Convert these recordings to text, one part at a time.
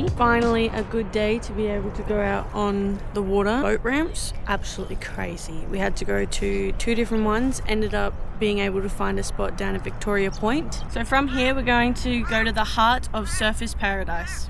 Jetski. Finally a good day to be able to go out on the water. Boat ramps, absolutely crazy. We had to go to 2 different ones, ended up being able to find a spot down at Victoria Point. So from here we're going to go to the heart of Surfers Paradise.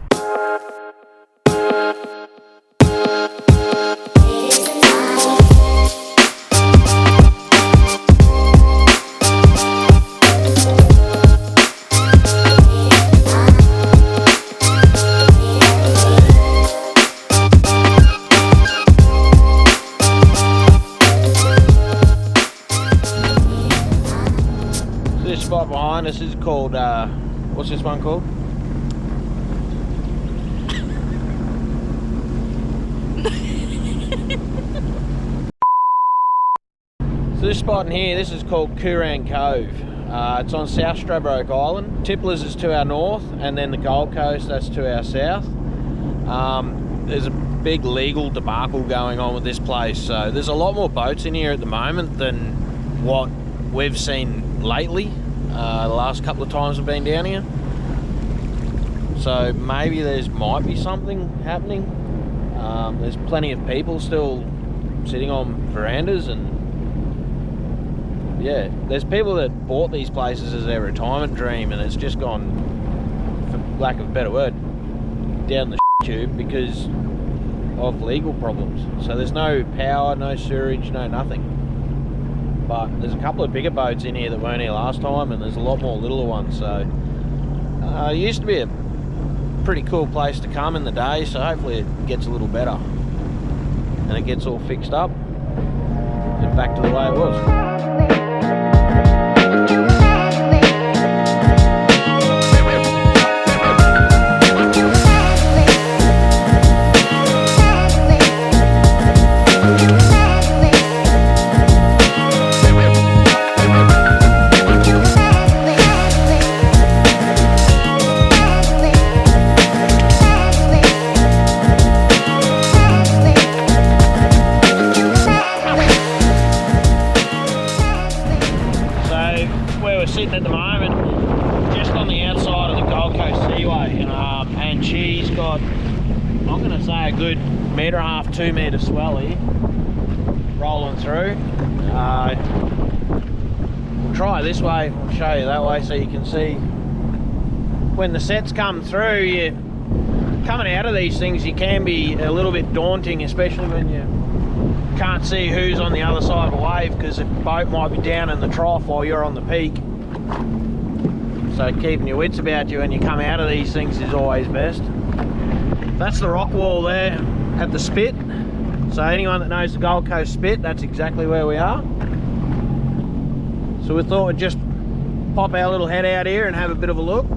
This spot behind us is called, what's this one called? So this spot in here, this is called Coorang Cove. It's on South Stradbroke Island. Tipplers is to our north, and then the Gold Coast, that's to our south. There's a big legal debacle going on with this place, so there's a lot more boats in here at the moment than what we've seen lately, the last couple of times we've been down here. So maybe might be something happening. There's plenty of people still sitting on verandas, and yeah, there's people that bought these places as their retirement dream, and it's just gone, for lack of a better word, down the tube because of legal problems. So there's no power, no sewerage, no nothing. But there's a couple of bigger boats in here that weren't here last time, and there's a lot more littler ones. So it used to be a pretty cool place to come in the day, so hopefully it gets a little better and it gets all fixed up and back to the way it was. Sitting at the moment just on the outside of the Gold Coast Seaway, and she's got, I'm going to say, a good 1.5 metre, 2 metre swell here rolling through. We'll try this way, I'll show you that way so you can see when the sets come through. Coming out of these things, you can be a little bit daunting, especially when you can't see who's on the other side of a wave, because a boat might be down in the trough while you're on the peak. So keeping your wits about you when you come out of these things is always best. That's the rock wall there at the spit. So anyone that knows the Gold Coast spit, that's exactly where we are. So we thought we'd just pop our little head out here and have a bit of a look.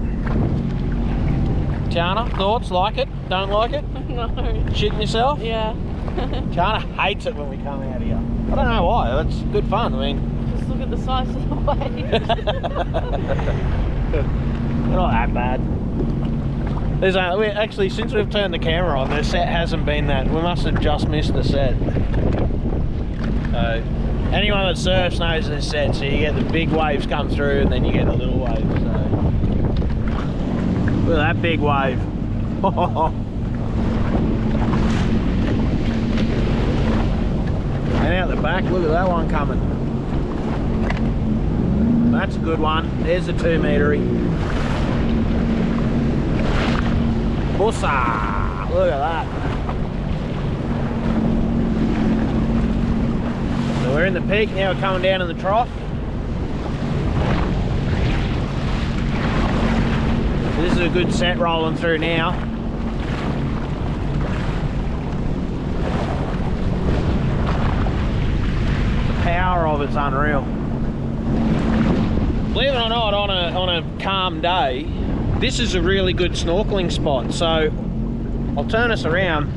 Tiana, thoughts? Like it? Don't like it? No. Shitting yourself? Yeah. Tiana hates it when we come out here. I don't know why, that's good fun. I mean, just look at the size of the waves. They're not that bad. There's actually, since we've turned the camera on, the set hasn't been that. We must have just missed the set. So anyone that surfs knows this set. So you get the big waves come through, and then you get the little waves. So look at that big wave. And out the back, look at that one coming. That's a good one. There's a 2 metre-y. Bussa! Look at that. So we're in the peak, now we're coming down in the trough. So this is a good set rolling through now. The power of it's unreal. Believe it or not, on a calm day, this is a really good snorkeling spot. So I'll turn us around.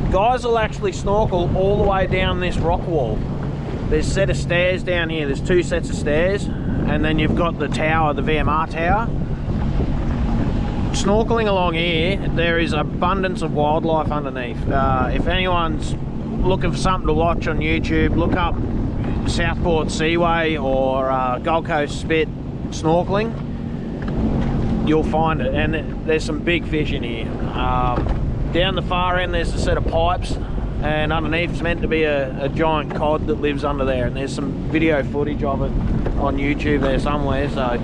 Guys will actually snorkel all the way down this rock wall. There's a set of stairs down here. There's 2 sets of stairs, and then you've got the tower, the VMR tower. Snorkeling along here, there is abundance of wildlife underneath. If anyone's looking for something to watch on YouTube, look up Southport Seaway or Gold Coast Spit snorkeling. you'll find it, and there's some big fish in here. Down the far end there's a set of pipes, and underneath it's meant to be a giant cod that lives under there, and there's some video footage of it on YouTube there somewhere. So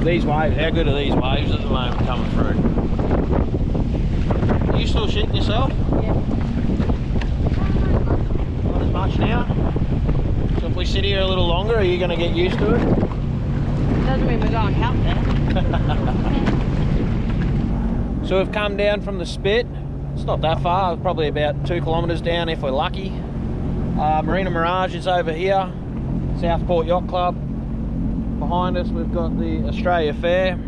these waves, how good are these waves at the moment coming through? Are you still shitting yourself? Yeah. Not as much now? So if we sit here a little longer, are you going to get used to it? Doesn't mean we're going out there. So we've come down from the Spit. It's not that far, probably about 2 kilometres down if we're lucky. Marina Mirage is over here. Southport Yacht Club. Behind us we've got the Australia Fair.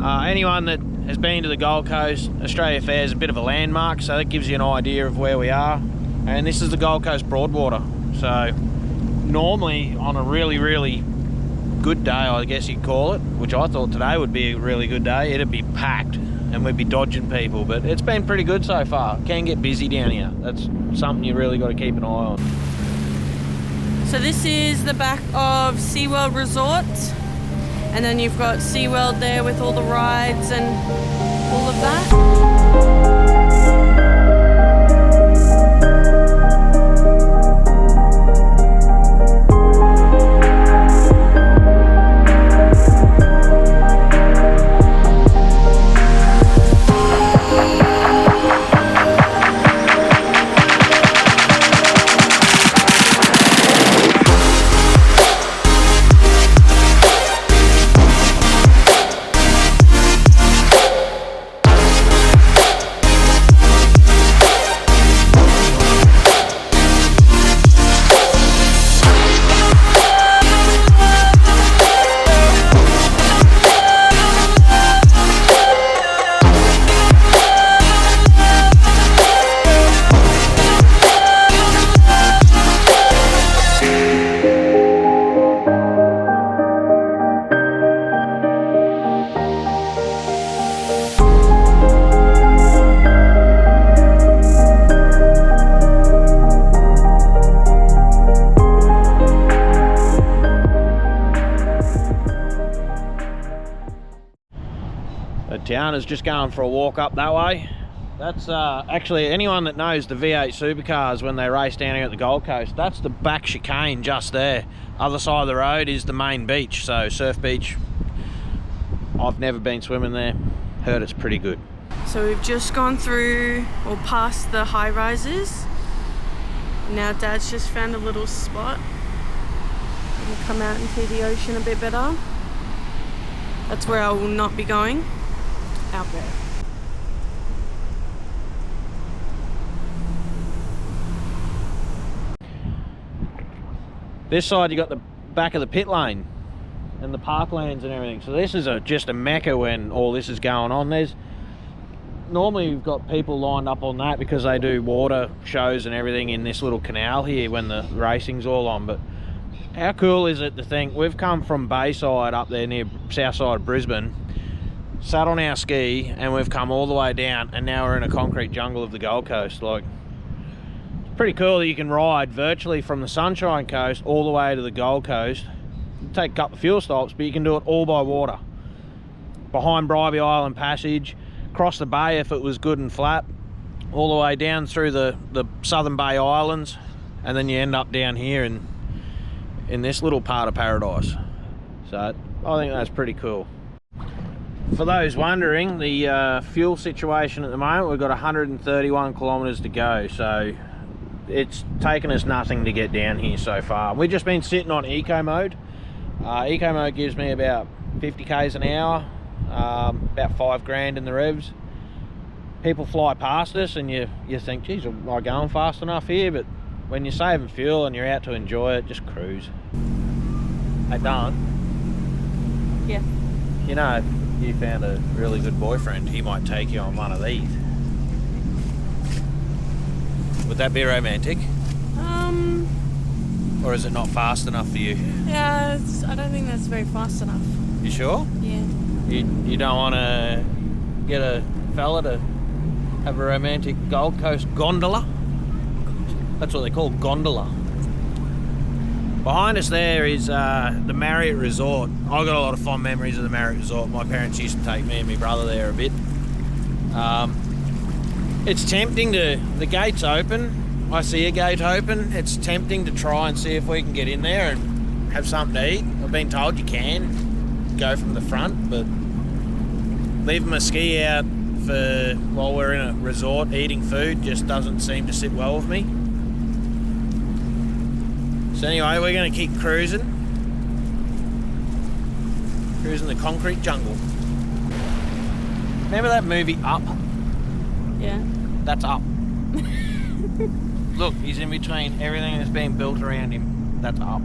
Anyone that has been to the Gold Coast, Australia Fair is a bit of a landmark, so that gives you an idea of where we are. And this is the Gold Coast Broadwater. So normally on a really good day, I guess you'd call it, which I thought today would be a really good day, it'd be packed and we'd be dodging people, but it's been pretty good so far. Can get busy down here. That's something you really got to keep an eye on. So this is the back of SeaWorld Resort, and then you've got SeaWorld there with all the rides and all of that. Town is just going for a walk up that way. That's actually, anyone that knows the V8 supercars when they race down here at the Gold Coast, that's the back chicane just there. Other side of the road is the main beach, so surf beach. I've never been swimming there, heard it's pretty good. So we've just gone through or past the high rises. Now Dad's just found a little spot. We'll come out and see the ocean a bit better. That's where I will not be going. Out there. This side you got the back of the pit lane and the parklands and everything. So this is just a mecca when all this is going on. Normally you've got people lined up on that because they do water shows and everything in this little canal here when the racing's all on. But how cool is it to think we've come from Bayside up there near Southside of Brisbane, sat on our ski, and we've come all the way down, and now we're in a concrete jungle of the Gold Coast. Like, it's pretty cool that you can ride virtually from the Sunshine Coast all the way to the Gold Coast. You take a couple of fuel stops, but you can do it all by water. Behind Bribie Island Passage, across the bay if it was good and flat, all the way down through the Southern Bay Islands, and then you end up down here in this little part of paradise. So I think that's pretty cool. For those wondering, the fuel situation at the moment, we've got 131 kilometres to go, so it's taken us nothing to get down here so far. We've just been sitting on eco mode. Eco mode gives me about 50 k's an hour, about 5 grand in the revs. People fly past us and you think, geez, am I going fast enough here? But when you're saving fuel and you're out to enjoy it, just cruise. Hey, Don. Yeah. You know, if you found a really good boyfriend, he might take you on one of these. Would that be romantic? Or is it not fast enough for you? Yeah, I don't think that's very fast enough. You sure? Yeah. You don't want to get a fella to have a romantic Gold Coast gondola? That's what they call gondola. Behind us there is the Marriott Resort. I got a lot of fond memories of the Marriott Resort. My parents used to take me and my brother there a bit. It's tempting to, the gate's open. I see a gate open. It's tempting to try and see if we can get in there and have something to eat. I've been told you can go from the front, but leaving my ski out for while we're in a resort eating food just doesn't seem to sit well with me. So anyway, we're going to keep cruising the concrete jungle. Remember that movie Up? Yeah. That's Up. Look, he's in between everything that's being built around him. That's Up.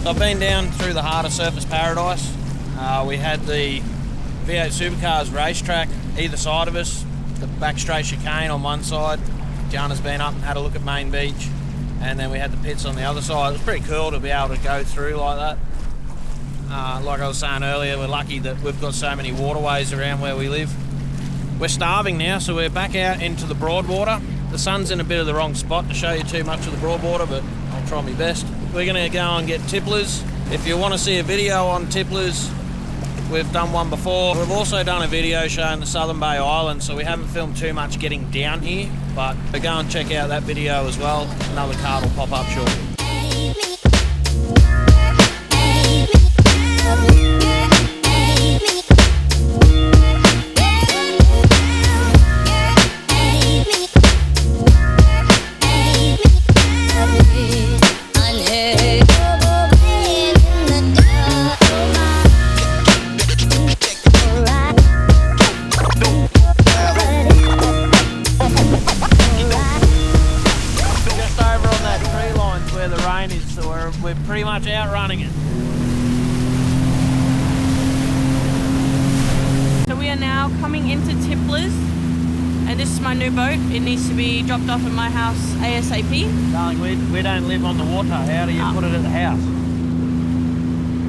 I've been down through the heart of Surfers Paradise. We had the V8 Supercars racetrack either side of us, the backstray chicane on one side. Jana's been up and had a look at Main Beach, and then we had the pits on the other side. It was pretty cool to be able to go through like that. Like I was saying earlier, we're lucky that we've got so many waterways around where we live. We're starving now, so we're back out into the Broadwater. The sun's in a bit of the wrong spot to show you too much of the Broadwater, but I'll try my best. We're going to go and get tipplers. If you want to see a video on tipplers, we've done one before. We've also done a video showing the Southern Bay Islands, so we haven't filmed too much getting down here, but go and check out that video as well. Another card will pop up shortly. We're pretty much outrunning it. So we are now coming into Tipplers, and this is my new boat. It needs to be dropped off at my house ASAP. Darling, we don't live on the water. How do you put it at the house?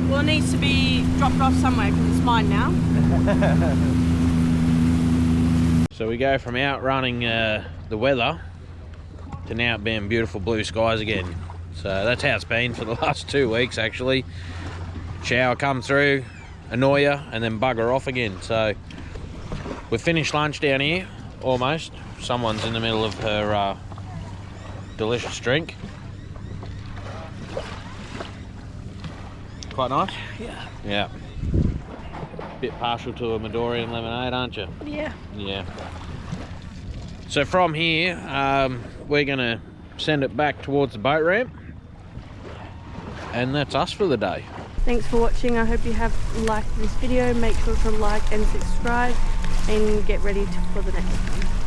Well, it needs to be dropped off somewhere because it's mine now. So we go from outrunning the weather to now being beautiful blue skies again. So that's how it's been for the last 2 weeks actually. Shower come through, annoy you, and then bugger off again. So we've finished lunch down here, almost. Someone's in the middle of her delicious drink. Quite nice? Yeah. Yeah. Bit partial to a Midorian lemonade, aren't you? Yeah. Yeah. So from here, we're going to send it back towards the boat ramp. And that's us for the day. Thanks for watching. I hope you have liked this video. Make sure to like and subscribe and get ready for the next one.